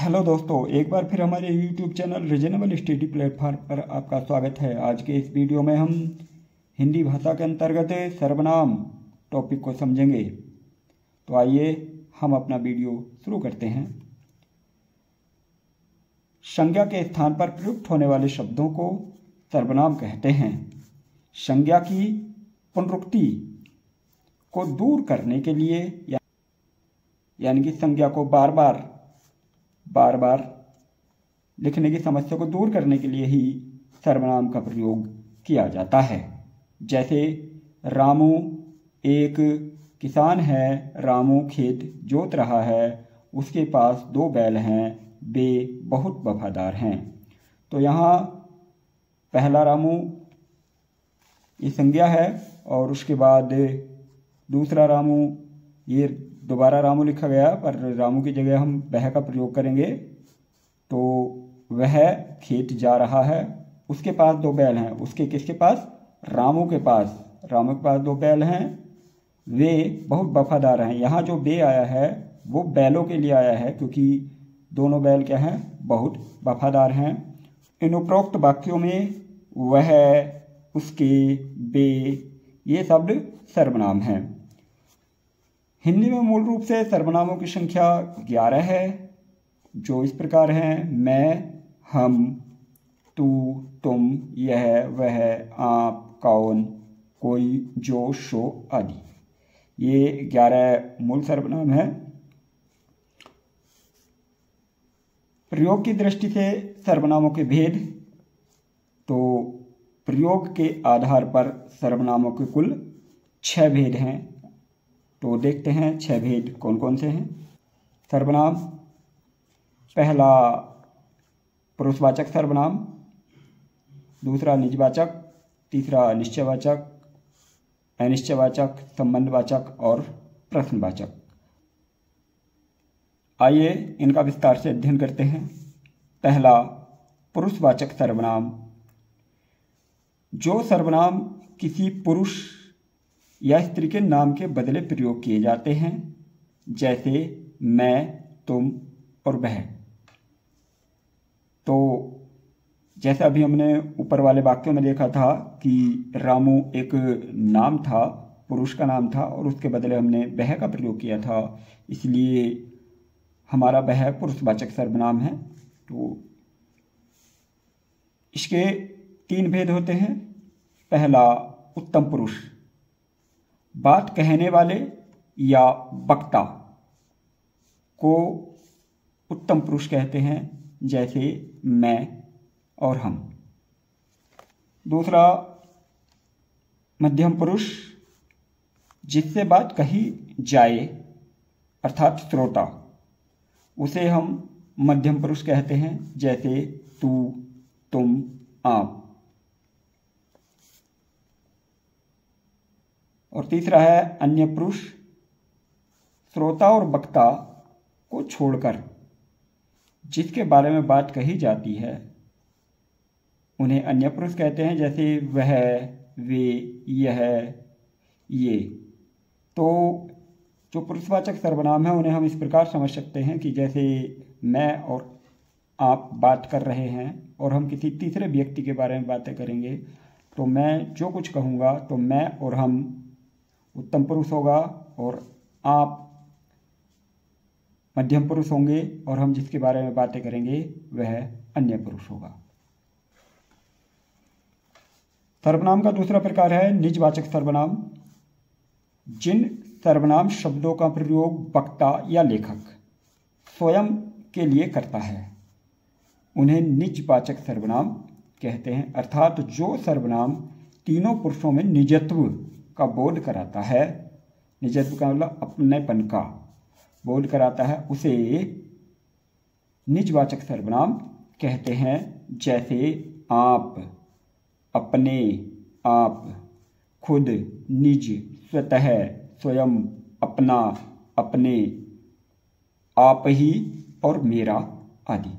Hello दोस्तों, एक बार फिर हमारे YouTube channel reasonable study platform पर आपका स्वागत है। आज के इस वीडियो में हम हिंदी भाषा के अंतर्गत सर्वनाम टॉपिक को समझेंगे। तो आइए हम अपना वीडियो शुरू करते हैं। संज्ञा के स्थान पर प्रयुक्त होने वाले शब्दों को सर्वनाम कहते हैं। संज्ञा की पुनरुक्ति को दूर करने के लिए यानी कि संज्ञा को बार बार लिखने की समस्या को दूर करने के लिए ही सर्वनाम का प्रयोग किया जाता है। जैसे रामू एक किसान है, रामू खेत जोत रहा है, उसके पास 2 बैल हैं, वे बहुत वफादार हैं। तो यहाँ पहला रामू ये संज्ञा है और उसके बाद दूसरा रामू, ये दोबारा रामू लिखा गया पर रामू की जगह हम वह का प्रयोग करेंगे। तो वह खेत जा रहा है, उसके पास 2 बैल हैं। उसके किसके पास? रामू के पास। रामू के पास 2 बैल हैं, वे बहुत वफादार हैं। यहाँ जो वे आया है वो बैलों के लिए आया है, क्योंकि दोनों बैल क्या हैं? बहुत वफादार हैं। इन उपरोक्त वाक्यों में वह, उसके, वे ये शब्द सर्वनाम हैं। हिंदी में मूल रूप से सर्वनामों की संख्या 11 है, जो इस प्रकार हैं: मैं, हम, तू, तुम, यह, वह, आप, कौन, कोई, जो, सो आदि। ये 11 मूल सर्वनाम हैं। प्रयोग की दृष्टि से सर्वनामों के भेद, तो प्रयोग के आधार पर सर्वनामों के कुल 6 भेद हैं। तो देखते हैं 6 भेद कौन कौन से हैं। सर्वनाम: पहला पुरुषवाचक सर्वनाम, दूसरा निजवाचक, तीसरा निश्चयवाचक, अनिश्चयवाचक, संबंधवाचक और प्रश्नवाचक। आइए इनका विस्तार से अध्ययन करते हैं। पहला पुरुषवाचक सर्वनाम: जो सर्वनाम किसी पुरुष या स्त्री के नाम के बदले प्रयोग किए जाते हैं, जैसे मैं, तुम और वह। तो जैसे अभी हमने ऊपर वाले वाक्यों में देखा था कि रामू एक नाम था, पुरुष का नाम था, और उसके बदले हमने वह का प्रयोग किया था, इसलिए हमारा वह पुरुषवाचक सर्वनाम है। तो इसके 3 भेद होते हैं। पहला उत्तम पुरुष: बात कहने वाले या वक्ता को उत्तम पुरुष कहते हैं, जैसे मैं और हम। दूसरा मध्यम पुरुष: जिससे बात कही जाए अर्थात श्रोता, उसे हम मध्यम पुरुष कहते हैं, जैसे तू, तुम, आप। और तीसरा है अन्य पुरुष: श्रोता और वक्ता को छोड़कर जिसके बारे में बात कही जाती है उन्हें अन्य पुरुष कहते हैं, जैसे वह, वे, यह, ये। तो जो पुरुषवाचक सर्वनाम है उन्हें हम इस प्रकार समझ सकते हैं कि जैसे मैं और आप बात कर रहे हैं और हम किसी तीसरे व्यक्ति के बारे में बातें करेंगे, तो मैं जो कुछ कहूँगा तो मैं और हम उत्तम पुरुष होगा, और आप मध्यम पुरुष होंगे, और हम जिसके बारे में बातें करेंगे वह अन्य पुरुष होगा। सर्वनाम का दूसरा प्रकार है निजवाचक सर्वनाम। जिन सर्वनाम शब्दों का प्रयोग वक्ता या लेखक स्वयं के लिए करता है उन्हें निजवाचक सर्वनाम कहते हैं। अर्थात जो सर्वनाम तीनों पुरुषों में निजत्व का बोध कराता है, निजत्व का मतलब अपनेपन का बोध कराता है, उसे निजवाचक सर्वनाम कहते हैं। जैसे आप, अपने, आप, खुद, निज, स्वतः, स्वयं, अपना, अपने, आप ही और मेरा आदि।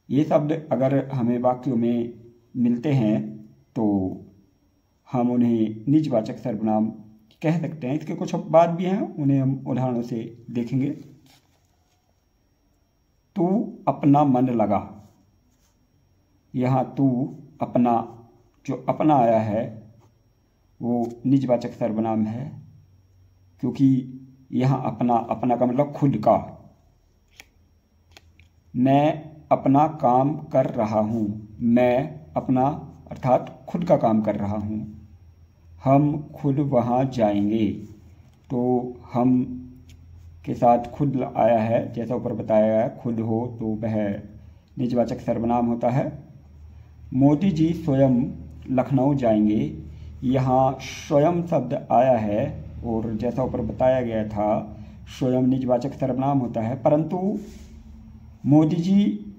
ये शब्द अगर हमें वाक्यों में मिलते हैं तो हम उन्हें निजवाचक सर्वनाम कह सकते हैं। इसके कुछ बात भी हैं, उन्हें हम उदाहरणों से देखेंगे। तू अपना मन लगा। यहाँ तू अपना, जो अपना आया है वो निजवाचक सर्वनाम है, क्योंकि यहाँ अपना, अपना का मतलब खुद का। मैं अपना काम कर रहा हूँ। मैं अपना अर्थात खुद का काम कर रहा हूँ। हम खुद वहाँ जाएंगे। तो हम के साथ खुद आया है, जैसा ऊपर बताया गया है, खुद हो तो वह निजवाचक सर्वनाम होता है। मोदी जी स्वयं लखनऊ जाएंगे। यहाँ स्वयं शब्द आया है और जैसा ऊपर बताया गया था स्वयं निजवाचक सर्वनाम होता है, परंतु मोदी जी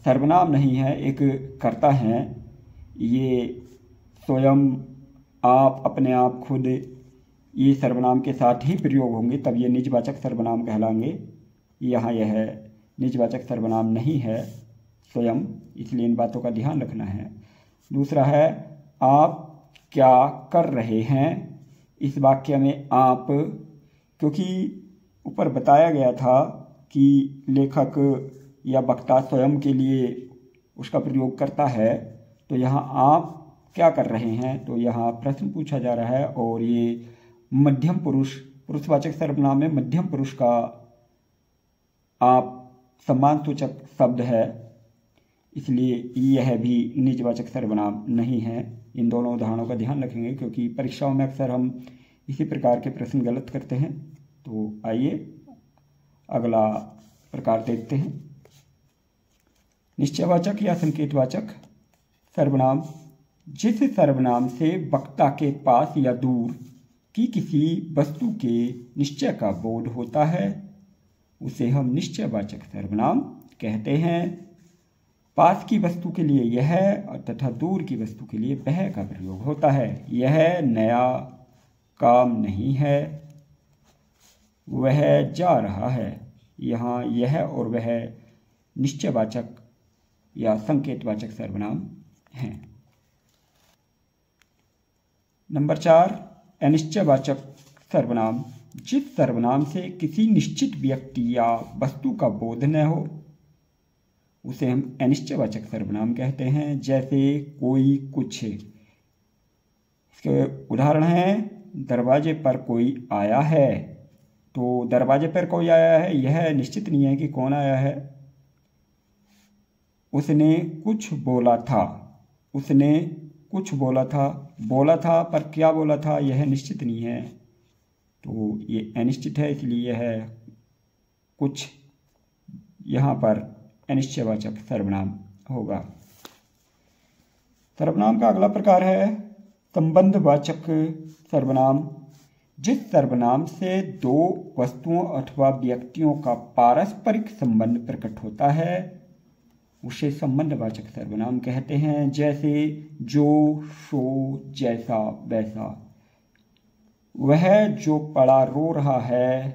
सर्वनाम नहीं है, एक कर्ता हैं। ये स्वयं, आप, अपने आप, खुद, ये सर्वनाम के साथ ही प्रयोग होंगे, तब ये निजवाचक सर्वनाम कहलाएंगे। यहाँ यह निजवाचक सर्वनाम नहीं है स्वयं, इसलिए इन बातों का ध्यान रखना है। दूसरा है आप क्या कर रहे हैं। इस वाक्य में आप, क्योंकि ऊपर बताया गया था कि लेखक या वक्ता स्वयं के लिए उसका प्रयोग करता है, तो यहाँ आप क्या कर रहे हैं, तो यहाँ प्रश्न पूछा जा रहा है और ये मध्यम पुरुष, पुरुषवाचक सर्वनाम में मध्यम पुरुष का आप सम्मान सूचक शब्द है, इसलिए यह भी निजवाचक सर्वनाम नहीं है। इन दोनों उदाहरणों का ध्यान रखेंगे, क्योंकि परीक्षाओं में अक्सर हम इसी प्रकार के प्रश्न गलत करते हैं। तो आइए अगला प्रकार देखते हैं। निश्चयवाचक या संकेतवाचक सर्वनाम। जिस सर्वनाम से वक्ता के पास या दूर की किसी वस्तु के निश्चय का बोध होता है उसे हम निश्चयवाचक सर्वनाम कहते हैं। पास की वस्तु के लिए यह तथा दूर की वस्तु के लिए वह का प्रयोग होता है। यह नया काम नहीं है, वह जा रहा है। यहाँ यह और वह निश्चयवाचक या संकेतवाचक सर्वनाम हैं। नंबर 4, अनिश्चयवाचक सर्वनाम। जिस सर्वनाम से किसी निश्चित व्यक्ति या वस्तु का बोध न हो उसे हम अनिश्चयवाचक सर्वनाम कहते हैं। जैसे कोई, कुछ। इसके उदाहरण हैं, दरवाजे पर कोई आया है। तो दरवाजे पर कोई आया है, यह निश्चित नहीं है कि कौन आया है। उसने कुछ बोला था। उसने कुछ बोला था, बोला था पर क्या बोला था यह निश्चित नहीं है, तो ये अनिश्चित है, इसलिए यह कुछ यहाँ पर अनिश्चयवाचक सर्वनाम होगा। सर्वनाम का अगला प्रकार है संबंधवाचक सर्वनाम। जिस सर्वनाम से दो वस्तुओं अथवा व्यक्तियों का पारस्परिक संबंध प्रकट होता है उसे संबंधवाचक सर्वनाम कहते हैं। जैसे जो, सो, जैसा, वैसा। वह जो पड़ा रो रहा है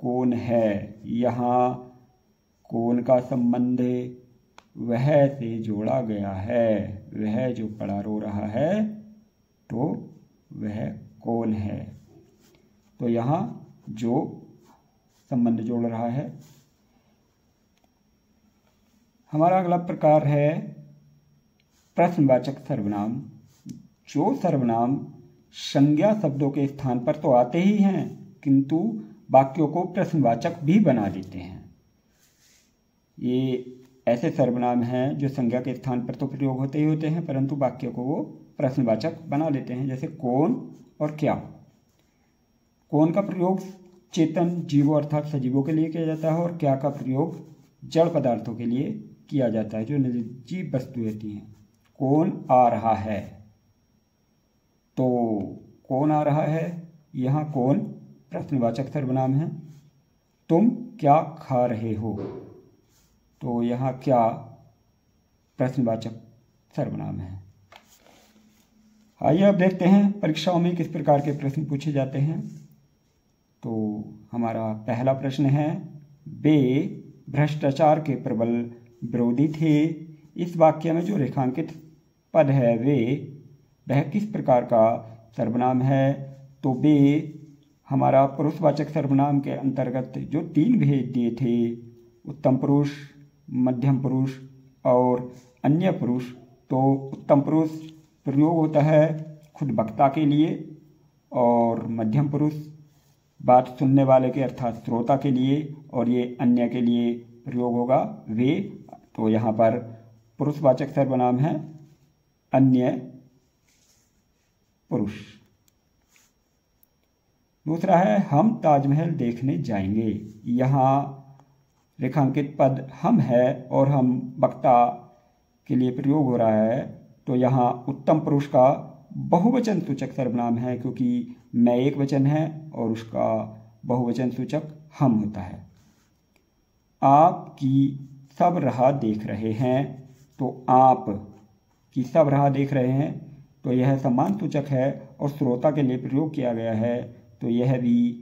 कौन है। यहाँ कौन का संबंध वह से जोड़ा गया है। वह जो पड़ा रो रहा है तो वह कौन है, तो यहाँ जो संबंध जोड़ रहा है। हमारा अगला प्रकार है प्रश्नवाचक सर्वनाम। जो सर्वनाम संज्ञा शब्दों के स्थान पर तो आते ही हैं किंतु वाक्यों को प्रश्नवाचक भी बना देते हैं। ये ऐसे सर्वनाम हैं जो संज्ञा के स्थान पर तो प्रयोग होते ही होते हैं परंतु वाक्य को वो प्रश्नवाचक बना देते हैं। जैसे कौन और क्या। कौन का प्रयोग चेतन जीवों अर्थात सजीवों के लिए किया जाता है और क्या का प्रयोग जड़ पदार्थों के लिए किया जाता है जो निर्जीव वस्तु होती हैं। कौन आ रहा है, तो कौन आ रहा है, यहाँ कौन प्रश्नवाचक सर्वनाम है। तुम क्या खा रहे हो, तो यहाँ क्या प्रश्नवाचक सर्वनाम है। आइए अब देखते हैं परीक्षाओं में किस प्रकार के प्रश्न पूछे जाते हैं। तो हमारा पहला प्रश्न है, वे भ्रष्टाचार के प्रबल विरोधी थे। इस वाक्य में जो रेखांकित पद है वह किस प्रकार का सर्वनाम है। तो वे हमारा पुरुषवाचक सर्वनाम के अंतर्गत जो 3 भेद दिए थे उत्तम पुरुष, मध्यम पुरुष और अन्य पुरुष। तो उत्तम पुरुष प्रयोग होता है खुद वक्ता के लिए और मध्यम पुरुष बात सुनने वाले के अर्थात श्रोता के लिए, और ये अन्य के लिए प्रयोग होगा वे। तो यहाँ पर पुरुषवाचक सर्वनाम है अन्य पुरुष। दूसरा है हम ताजमहल देखने जाएंगे। यहाँ रेखांकित पद हम है और हम वक्ता के लिए प्रयोग हो रहा है। तो यहाँ उत्तम पुरुष का बहुवचन सूचक सर्वनाम है, क्योंकि मैं एक वचन है और उसका बहुवचन सूचक हम होता है। आप की सब राह देख रहे हैं। तो आप की सब राह देख रहे हैं, तो यह सम्मान सूचक है और श्रोता के लिए प्रयोग किया गया है। तो यह भी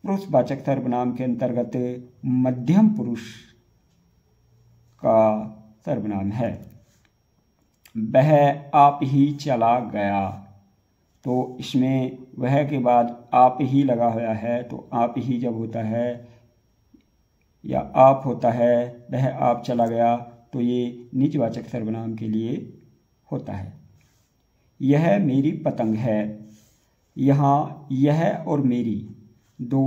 पुरुषवाचक सर्वनाम के अंतर्गत मध्यम पुरुष का सर्वनाम है। वह आप ही चला गया। तो इसमें वह के बाद आप ही लगा हुआ है। तो आप ही जब होता है या आप होता है, वह आप चला गया, तो ये निजवाचक सर्वनाम के लिए होता है। यह मेरी पतंग है। यहाँ यह और मेरी दो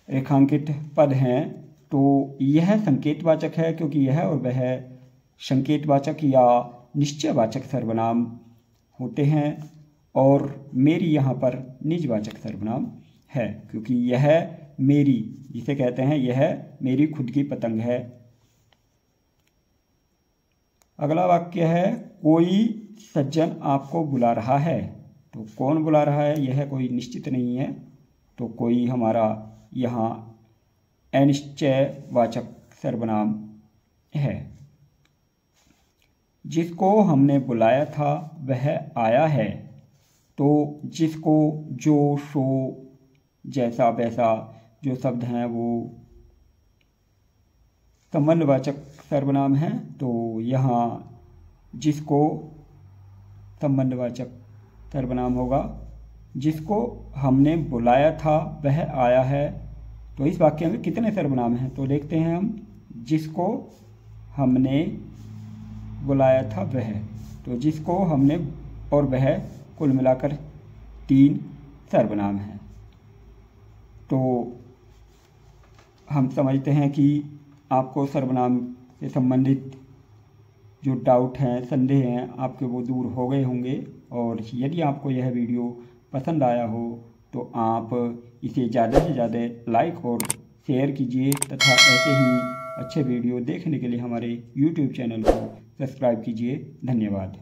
रेखांकित पद हैं। तो यह संकेतवाचक है, क्योंकि यह और वह संकेतवाचक या निश्चयवाचक सर्वनाम होते हैं, और मेरी यहाँ पर निजवाचक सर्वनाम है, क्योंकि यह मेरी, जिसे कहते हैं यह मेरी खुद की पतंग है। अगला वाक्य है कोई सज्जन आपको बुला रहा है। तो कौन बुला रहा है, यह कोई निश्चित नहीं है। तो कोई हमारा यहाँ अनिश्चयवाचक सर्वनाम है। जिसको हमने बुलाया था वह आया है। तो जिसको, जो, सो, जैसा, वैसा जो शब्द हैं वो संबंधवाचक सर्वनाम हैं। तो यहाँ जिसको संबंधवाचक सर्वनाम होगा। जिसको हमने बुलाया था वह आया है। तो इस वाक्य में कितने सर्वनाम हैं, तो देखते हैं हम। जिसको हमने बुलाया था वह, तो जिसको हमने और वह कुल मिलाकर 3 सर्वनाम हैं। तो हम समझते हैं कि आपको सर्वनाम से संबंधित जो डाउट हैं, संदेह हैं, आपके वो दूर हो गए होंगे। और यदि आपको यह वीडियो पसंद आया हो तो आप इसे ज़्यादा से ज़्यादा लाइक और शेयर कीजिए, तथा ऐसे ही अच्छे वीडियो देखने के लिए हमारे YouTube चैनल को सब्सक्राइब कीजिए। धन्यवाद।